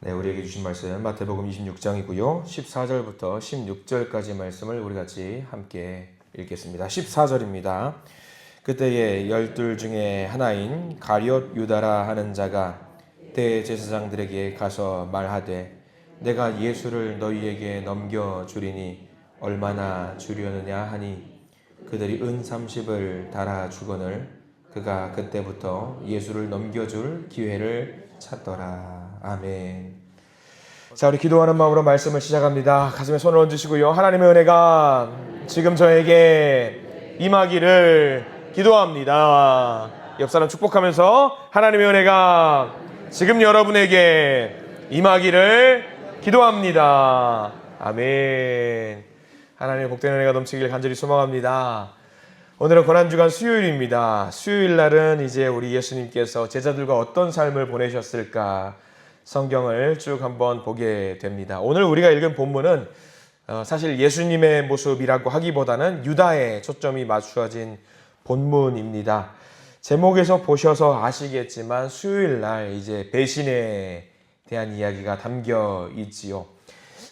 네, 우리에게 주신 말씀 마태복음 26장이고요. 14절부터 16절까지 말씀을 우리 같이 함께 읽겠습니다. 14절입니다. 그때에 12 중에 하나인 가룟 유다라 하는 자가 대제사장들에게 가서 말하되 내가 예수를 너희에게 넘겨주리니 얼마나 주려느냐 하니 그들이 은 30을 달아 주거늘 그가 그때부터 예수를 넘겨줄 기회를 찾더라. 아멘. 자, 우리 기도하는 마음으로 말씀을 시작합니다. 가슴에 손을 얹으시고요. 하나님의 은혜가 지금 저에게 임하기를 기도합니다. 옆 사람 축복하면서 하나님의 은혜가 지금 여러분에게 임하기를 기도합니다. 아멘. 하나님의 복된 은혜가 넘치길 간절히 소망합니다. 오늘은 고난주간 수요일입니다. 수요일 날은 이제 우리 예수님께서 제자들과 어떤 삶을 보내셨을까 성경을 쭉 한번 보게 됩니다. 오늘 우리가 읽은 본문은 사실 예수님의 모습이라고 하기보다는 유다에 초점이 맞추어진 본문입니다. 제목에서 보셔서 아시겠지만 수요일 날 이제 배신에 대한 이야기가 담겨 있지요.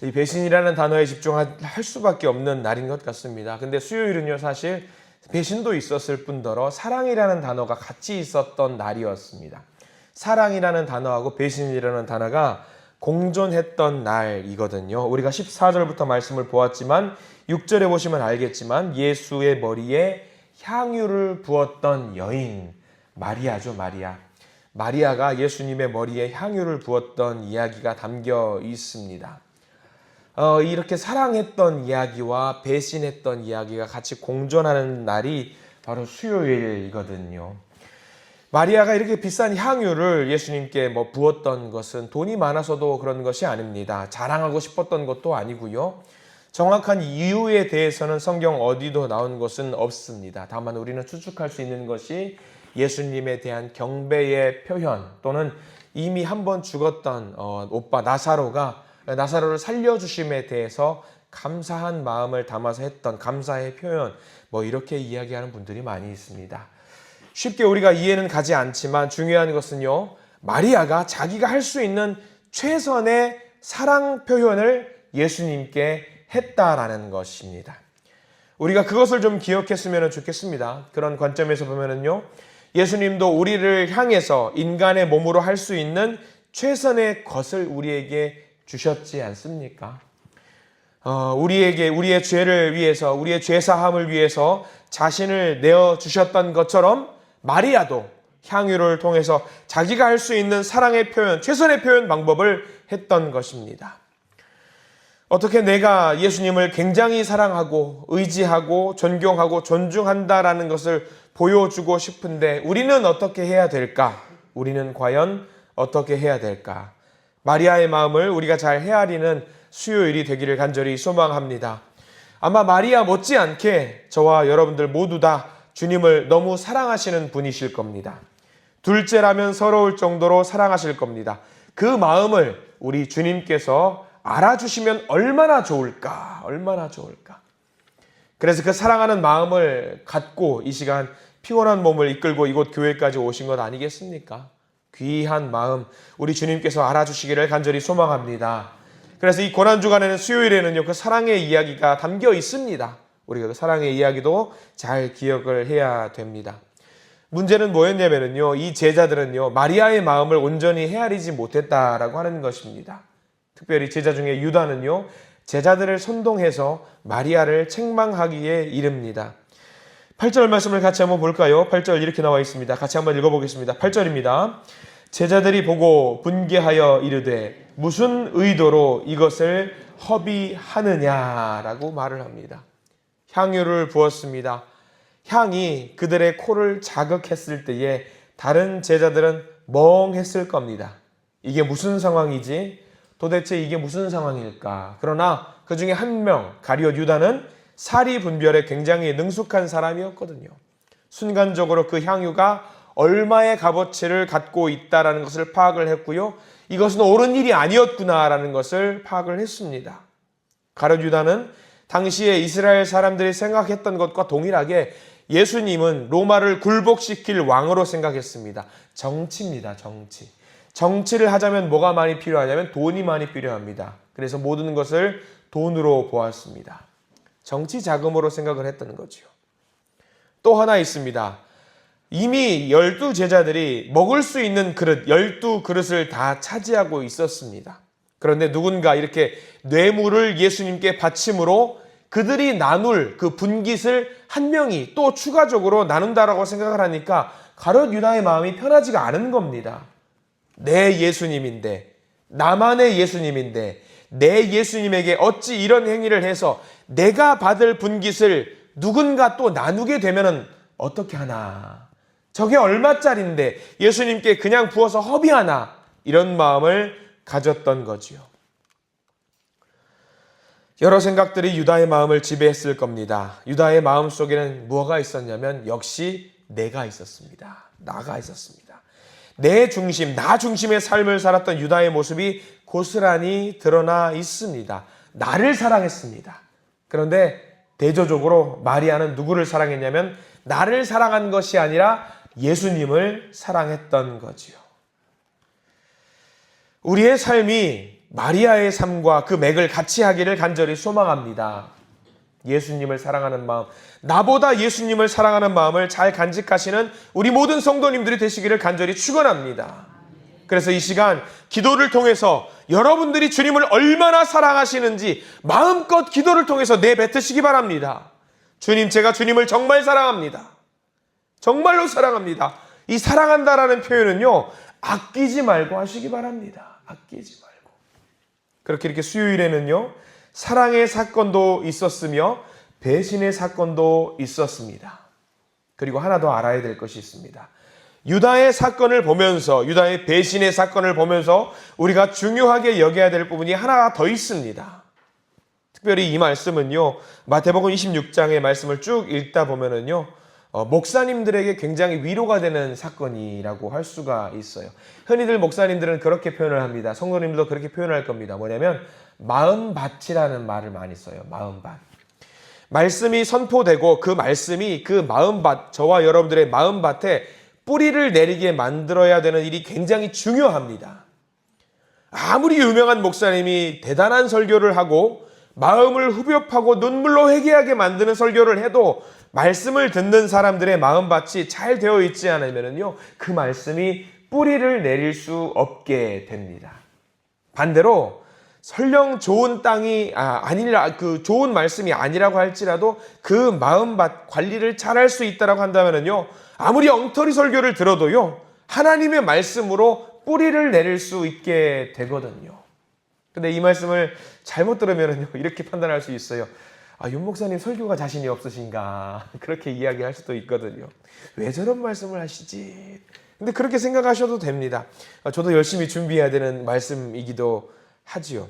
이 배신이라는 단어에 집중할 수밖에 없는 날인 것 같습니다. 근데 수요일은요, 사실 배신도 있었을 뿐더러 사랑이라는 단어가 같이 있었던 날이었습니다. 사랑이라는 단어하고 배신이라는 단어가 공존했던 날이거든요. 우리가 14절부터 말씀을 보았지만 6절에 보시면 알겠지만 예수의 머리에 향유를 부었던 여인 마리아죠. 마리아가 예수님의 머리에 향유를 부었던 이야기가 담겨 있습니다. 이렇게 사랑했던 이야기와 배신했던 이야기가 같이 공존하는 날이 바로 수요일이거든요. 마리아가 이렇게 비싼 향유를 예수님께 부었던 것은 돈이 많아서도 그런 것이 아닙니다. 자랑하고 싶었던 것도 아니고요. 정확한 이유에 대해서는 성경 어디도 나온 것은 없습니다. 다만 우리는 추측할 수 있는 것이 예수님에 대한 경배의 표현 또는 이미 한번 죽었던 오빠 나사로를 살려주심에 대해서 감사한 마음을 담아서 했던 감사의 표현, 이렇게 이야기하는 분들이 많이 있습니다. 쉽게 우리가 이해는 가지 않지만 중요한 것은요, 마리아가 자기가 할 수 있는 최선의 사랑 표현을 예수님께 했다라는 것입니다. 우리가 그것을 좀 기억했으면 좋겠습니다. 그런 관점에서 보면은요, 예수님도 우리를 향해서 인간의 몸으로 할 수 있는 최선의 것을 우리에게 주셨지 않습니까? 우리의 죄를 위해서, 우리의 죄사함을 위해서 자신을 내어주셨던 것처럼 마리아도 향유를 통해서 자기가 할 수 있는 사랑의 표현, 최선의 표현 방법을 했던 것입니다. 어떻게 내가 예수님을 굉장히 사랑하고 의지하고 존경하고 존중한다라는 것을 보여주고 싶은데 우리는 어떻게 해야 될까? 우리는 과연 어떻게 해야 될까? 마리아의 마음을 우리가 잘 헤아리는 수요일이 되기를 간절히 소망합니다. 아마 마리아 못지않게 저와 여러분들 모두 다 주님을 너무 사랑하시는 분이실 겁니다. 둘째라면 서러울 정도로 사랑하실 겁니다. 그 마음을 우리 주님께서 알아주시면 얼마나 좋을까? 그래서 그 사랑하는 마음을 갖고 이 시간 피곤한 몸을 이끌고 이곳 교회까지 오신 것 아니겠습니까? 귀한 마음 우리 주님께서 알아주시기를 간절히 소망합니다. 그래서 이 고난주간에는 수요일에는요, 그 사랑의 이야기가 담겨 있습니다. 우리가 그 사랑의 이야기도 잘 기억을 해야 됩니다. 문제는 뭐였냐면요, 이 제자들은요, 마리아의 마음을 온전히 헤아리지 못했다라고 하는 것입니다. 특별히 제자 중에 유다는요, 제자들을 선동해서 마리아를 책망하기에 이릅니다. 8절 말씀을 같이 한번 볼까요? 8절 이렇게 나와 있습니다. 같이 한번 읽어보겠습니다. 8절입니다. 제자들이 보고 분개하여 이르되 무슨 의도로 이것을 허비하느냐라고 말을 합니다. 향유를 부었습니다. 향이 그들의 코를 자극했을 때에 다른 제자들은 멍했을 겁니다. 이게 무슨 상황이지? 도대체 이게 무슨 상황일까? 그러나 그 중에 한 명, 가룟 유다는 사리 분별에 굉장히 능숙한 사람이었거든요. 순간적으로 그 향유가 얼마의 값어치를 갖고 있다는 것을 파악을 했고요. 이것은 옳은 일이 아니었구나라는 것을 파악을 했습니다. 가룟 유다는 당시에 이스라엘 사람들이 생각했던 것과 동일하게 예수님은 로마를 굴복시킬 왕으로 생각했습니다. 정치입니다. 정치. 정치를 하자면 뭐가 많이 필요하냐면 돈이 많이 필요합니다. 그래서 모든 것을 돈으로 보았습니다. 정치 자금으로 생각을 했다는 거죠. 또 하나 있습니다. 이미 12제자들이 먹을 수 있는 그릇, 12그릇을 다 차지하고 있었습니다. 그런데 누군가 이렇게 뇌물을 예수님께 바침으로 그들이 나눌 그 분깃을 한 명이 또 추가적으로 나눈다라고 생각을 하니까 가룟 유다의 마음이 편하지가 않은 겁니다. 내 예수님인데, 나만의 예수님인데, 내 예수님에게 어찌 이런 행위를 해서 내가 받을 분깃을 누군가 또 나누게 되면은 어떻게 하나? 저게 얼마짜린데 예수님께 그냥 부어서 허비하나? 이런 마음을 가졌던 거지요. 여러 생각들이 유다의 마음을 지배했을 겁니다. 유다의 마음 속에는 무엇가 있었냐면 역시 내가 있었습니다. 나가 있었습니다. 내 중심, 나 중심의 삶을 살았던 유다의 모습이 고스란히 드러나 있습니다. 나를 사랑했습니다. 그런데 대조적으로 마리아는 누구를 사랑했냐면 나를 사랑한 것이 아니라 예수님을 사랑했던 거지요. 우리의 삶이 마리아의 삶과 그 맥을 같이 하기를 간절히 소망합니다. 예수님을 사랑하는 마음, 나보다 예수님을 사랑하는 마음을 잘 간직하시는 우리 모든 성도님들이 되시기를 간절히 축원합니다. 그래서 이 시간 기도를 통해서 여러분들이 주님을 얼마나 사랑하시는지 마음껏 기도를 통해서 내뱉으시기 바랍니다. 주님, 제가 주님을 정말 사랑합니다. 정말로 사랑합니다. 이 사랑한다라는 표현은요, 아끼지 말고 하시기 바랍니다. 아끼지 말고. 그렇게 이렇게 수요일에는요, 사랑의 사건도 있었으며 배신의 사건도 있었습니다. 그리고 하나 더 알아야 될 것이 있습니다. 유다의 사건을 보면서, 유다의 배신의 사건을 보면서 우리가 중요하게 여겨야 될 부분이 하나 더 있습니다. 특별히 이 말씀은요, 마태복음 26장의 말씀을 쭉 읽다 보면은요, 목사님들에게 굉장히 위로가 되는 사건이라고 할 수가 있어요. 흔히들 목사님들은 그렇게 표현을 합니다. 성도님들도 그렇게 표현할 겁니다. 뭐냐면 마음밭이라는 말을 많이 써요. 마음밭. 말씀이 선포되고 그 말씀이 그 마음밭, 저와 여러분들의 마음밭에 뿌리를 내리게 만들어야 되는 일이 굉장히 중요합니다. 아무리 유명한 목사님이 대단한 설교를 하고 마음을 후벼파고 눈물로 회개하게 만드는 설교를 해도 말씀을 듣는 사람들의 마음밭이 잘 되어 있지 않으면요, 그 말씀이 뿌리를 내릴 수 없게 됩니다. 반대로 설령 좋은 땅이 아니라 그 좋은 말씀이 아니라고 할지라도 그 마음밭 관리를 잘할 수 있다라고 한다면요, 아무리 엉터리 설교를 들어도요, 하나님의 말씀으로 뿌리를 내릴 수 있게 되거든요. 근데 이 말씀을 잘못 들으면요, 이렇게 판단할 수 있어요. 윤 목사님 설교가 자신이 없으신가? 그렇게 이야기할 수도 있거든요. 왜 저런 말씀을 하시지? 근데 그렇게 생각하셔도 됩니다. 저도 열심히 준비해야 되는 말씀이기도 하지요.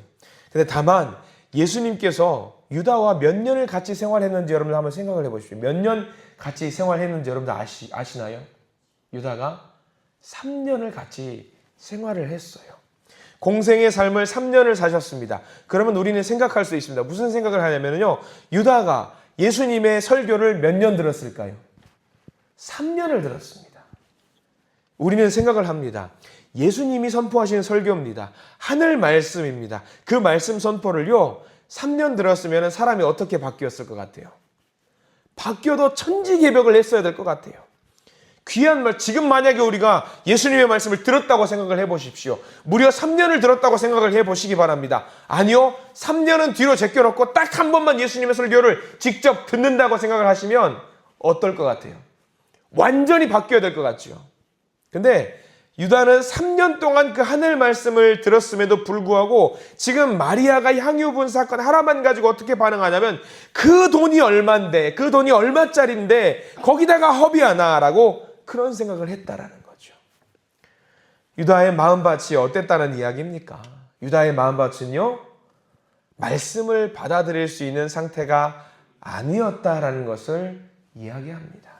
근데 다만 예수님께서 유다와 몇 년을 같이 생활했는지 여러분들 한번 생각을 해보십시오. 몇 년 같이 생활했는지 여러분들 아시나요? 유다가 3년을 같이 생활을 했어요. 공생의 삶을 3년을 사셨습니다. 그러면 우리는 생각할 수 있습니다. 무슨 생각을 하냐면요, 유다가 예수님의 설교를 몇 년 들었을까요? 3년을 들었습니다. 우리는 생각을 합니다. 예수님이 선포하신 설교입니다. 하늘 말씀입니다. 그 말씀 선포를요, 3년 들었으면 사람이 어떻게 바뀌었을 것 같아요? 바뀌어도 천지개벽을 했어야 될 것 같아요. 귀한 말, 지금 만약에 우리가 예수님의 말씀을 들었다고 생각을 해보십시오. 무려 3년을 들었다고 생각을 해보시기 바랍니다. 아니요, 3년은 뒤로 제껴놓고 딱 한 번만 예수님의 설교를 직접 듣는다고 생각을 하시면 어떨 것 같아요? 완전히 바뀌어야 될 것 같죠. 근데 유다는 3년 동안 그 하늘 말씀을 들었음에도 불구하고 지금 마리아가 향유 분 사건 하나만 가지고 어떻게 반응하냐면 그 돈이 얼만데, 그 돈이 얼마짜린데 거기다가 허비하나라고 그런 생각을 했다라는 거죠. 유다의 마음밭이 어땠다는 이야기입니까? 유다의 마음밭은요, 말씀을 받아들일 수 있는 상태가 아니었다라는 것을 이야기합니다.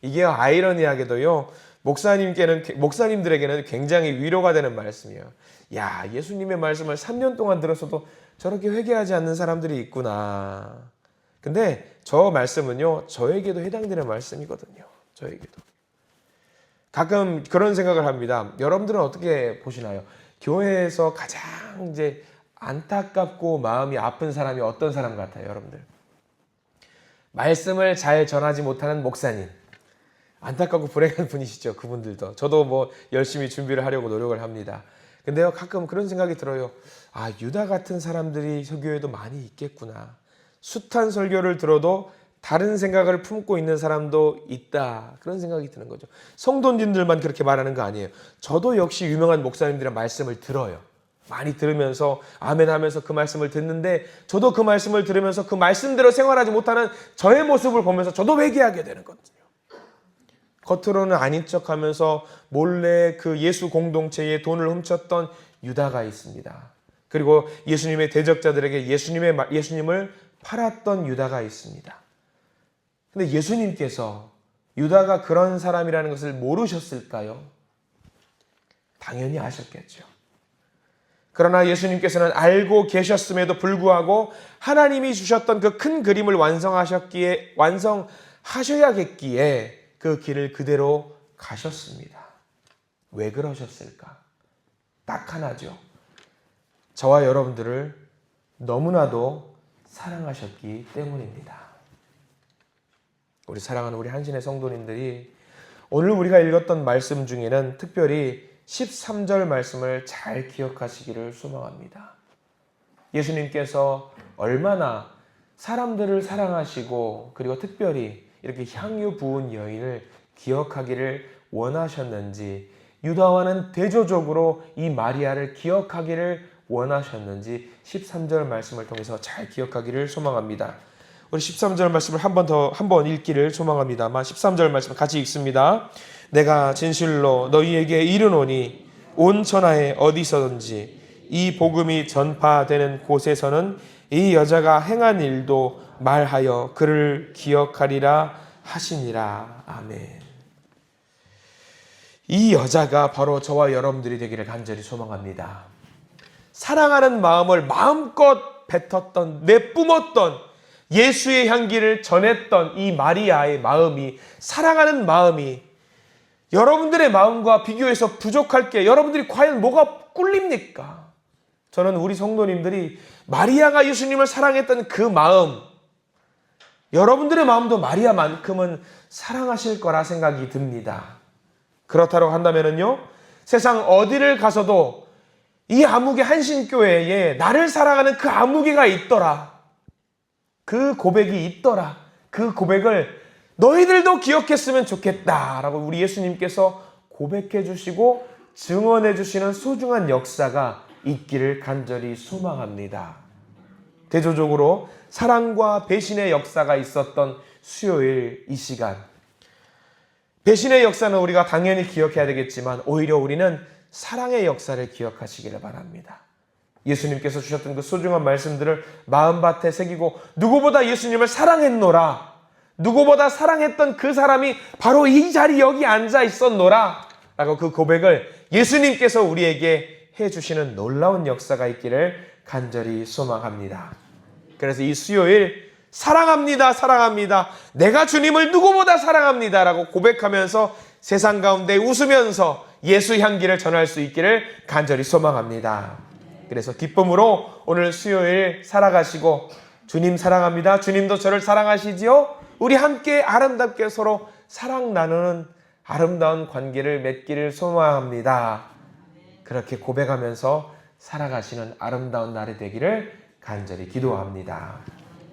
이게 아이러니하게도요, 목사님들에게는 굉장히 위로가 되는 말씀이에요. 야, 예수님의 말씀을 3년 동안 들었어도 저렇게 회개하지 않는 사람들이 있구나. 근데 저 말씀은요, 저에게도 해당되는 말씀이거든요. 저에게도. 가끔 그런 생각을 합니다. 여러분들은 어떻게 보시나요? 교회에서 가장 이제 안타깝고 마음이 아픈 사람이 어떤 사람 같아요, 여러분들? 말씀을 잘 전하지 못하는 목사님. 안타깝고 불행한 분이시죠, 그분들도. 저도 뭐 열심히 준비를 하려고 노력을 합니다. 근데요, 가끔 그런 생각이 들어요. 아, 유다 같은 사람들이 설교에도 많이 있겠구나. 숱한 설교를 들어도 다른 생각을 품고 있는 사람도 있다. 그런 생각이 드는 거죠. 성도님들만 그렇게 말하는 거 아니에요. 저도 역시 유명한 목사님들의 말씀을 들어요. 많이 들으면서 아멘 하면서 그 말씀을 듣는데, 저도 그 말씀을 들으면서 그 말씀대로 생활하지 못하는 저의 모습을 보면서 저도 회개하게 되는 거거든요. 겉으로는 아닌 척하면서 몰래 그 예수 공동체에 돈을 훔쳤던 유다가 있습니다. 그리고 예수님의 대적자들에게 예수님을 팔았던 유다가 있습니다. 근데 예수님께서 유다가 그런 사람이라는 것을 모르셨을까요? 당연히 아셨겠죠. 그러나 예수님께서는 알고 계셨음에도 불구하고 하나님이 주셨던 그 큰 그림을 완성하셔야겠기에 그 길을 그대로 가셨습니다. 왜 그러셨을까? 딱 하나죠. 저와 여러분들을 너무나도 사랑하셨기 때문입니다. 우리 사랑하는 우리 한신의 성도님들이 오늘 우리가 읽었던 말씀 중에는 특별히 13절 말씀을 잘 기억하시기를 소망합니다. 예수님께서 얼마나 사람들을 사랑하시고 그리고 특별히 이렇게 향유 부은 여인을 기억하기를 원하셨는지, 유다와는 대조적으로 이 마리아를 기억하기를 원하셨는지 13절 말씀을 통해서 잘 기억하기를 소망합니다. 우리 13절 말씀을 한 번 읽기를 소망합니다만 13절 말씀 같이 읽습니다. 내가 진실로 너희에게 이르노니 온 천하에 어디서든지 이 복음이 전파되는 곳에서는 이 여자가 행한 일도 말하여 그를 기억하리라 하시니라. 아멘. 이 여자가 바로 저와 여러분들이 되기를 간절히 소망합니다. 사랑하는 마음을 마음껏 뱉었던, 내뿜었던, 예수의 향기를 전했던 이 마리아의 마음이, 사랑하는 마음이 여러분들의 마음과 비교해서 부족할 게 여러분들이 과연 뭐가 꿀립니까? 저는 우리 성도님들이 마리아가 예수님을 사랑했던 그 마음, 여러분들의 마음도 마리아만큼은 사랑하실 거라 생각이 듭니다. 그렇다고 한다면요, 세상 어디를 가서도 이 아무개 한신교회에 나를 사랑하는 그 아무개가 있더라, 그 고백이 있더라, 그 고백을 너희들도 기억했으면 좋겠다라고 우리 예수님께서 고백해 주시고 증언해 주시는 소중한 역사가 있기를 간절히 소망합니다. 대조적으로 사랑과 배신의 역사가 있었던 수요일 이 시간, 배신의 역사는 우리가 당연히 기억해야 되겠지만 오히려 우리는 사랑의 역사를 기억하시기를 바랍니다. 예수님께서 주셨던 그 소중한 말씀들을 마음밭에 새기고 누구보다 예수님을 사랑했노라, 누구보다 사랑했던 그 사람이 바로 이 자리 여기 앉아 있었노라 라고 그 고백을 예수님께서 우리에게 해주시는 놀라운 역사가 있기를 간절히 소망합니다. 그래서 이 수요일 사랑합니다, 사랑합니다, 내가 주님을 누구보다 사랑합니다 라고 고백하면서 세상 가운데 웃으면서 예수 향기를 전할 수 있기를 간절히 소망합니다. 그래서 기쁨으로 오늘 수요일 살아가시고 주님 사랑합니다, 주님도 저를 사랑하시지요, 우리 함께 아름답게 서로 사랑 나누는 아름다운 관계를 맺기를 소망합니다. 그렇게 고백하면서 살아가시는 아름다운 날이 되기를 간절히 기도합니다.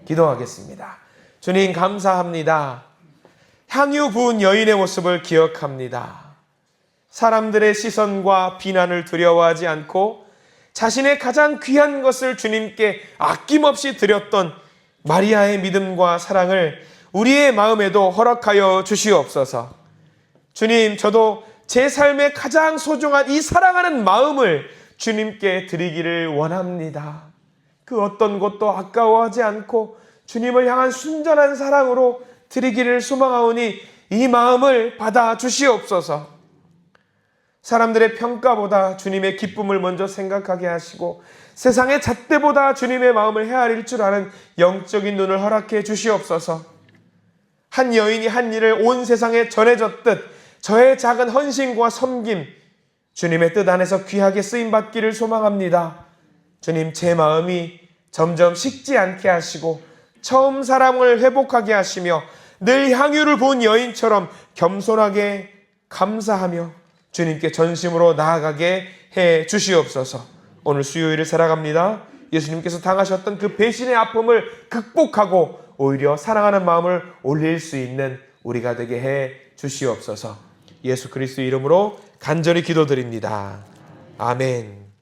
기도하겠습니다. 주님 감사합니다. 향유 부은 여인의 모습을 기억합니다. 사람들의 시선과 비난을 두려워하지 않고 자신의 가장 귀한 것을 주님께 아낌없이 드렸던 마리아의 믿음과 사랑을 우리의 마음에도 허락하여 주시옵소서. 주님, 저도 제 삶의 가장 소중한 이 사랑하는 마음을 주님께 드리기를 원합니다. 그 어떤 것도 아까워하지 않고 주님을 향한 순전한 사랑으로 드리기를 소망하오니 이 마음을 받아 주시옵소서. 사람들의 평가보다 주님의 기쁨을 먼저 생각하게 하시고 세상의 잣대보다 주님의 마음을 헤아릴 줄 아는 영적인 눈을 허락해 주시옵소서. 한 여인이 한 일을 온 세상에 전해줬듯 저의 작은 헌신과 섬김, 주님의 뜻 안에서 귀하게 쓰임받기를 소망합니다. 주님, 제 마음이 점점 식지 않게 하시고 처음 사랑을 회복하게 하시며 늘 향유를 본 여인처럼 겸손하게 감사하며 주님께 전심으로 나아가게 해 주시옵소서. 오늘 수요일을 살아갑니다. 예수님께서 당하셨던 그 배신의 아픔을 극복하고 오히려 사랑하는 마음을 올릴 수 있는 우리가 되게 해 주시옵소서. 예수 그리스도 이름으로 간절히 기도드립니다. 아멘.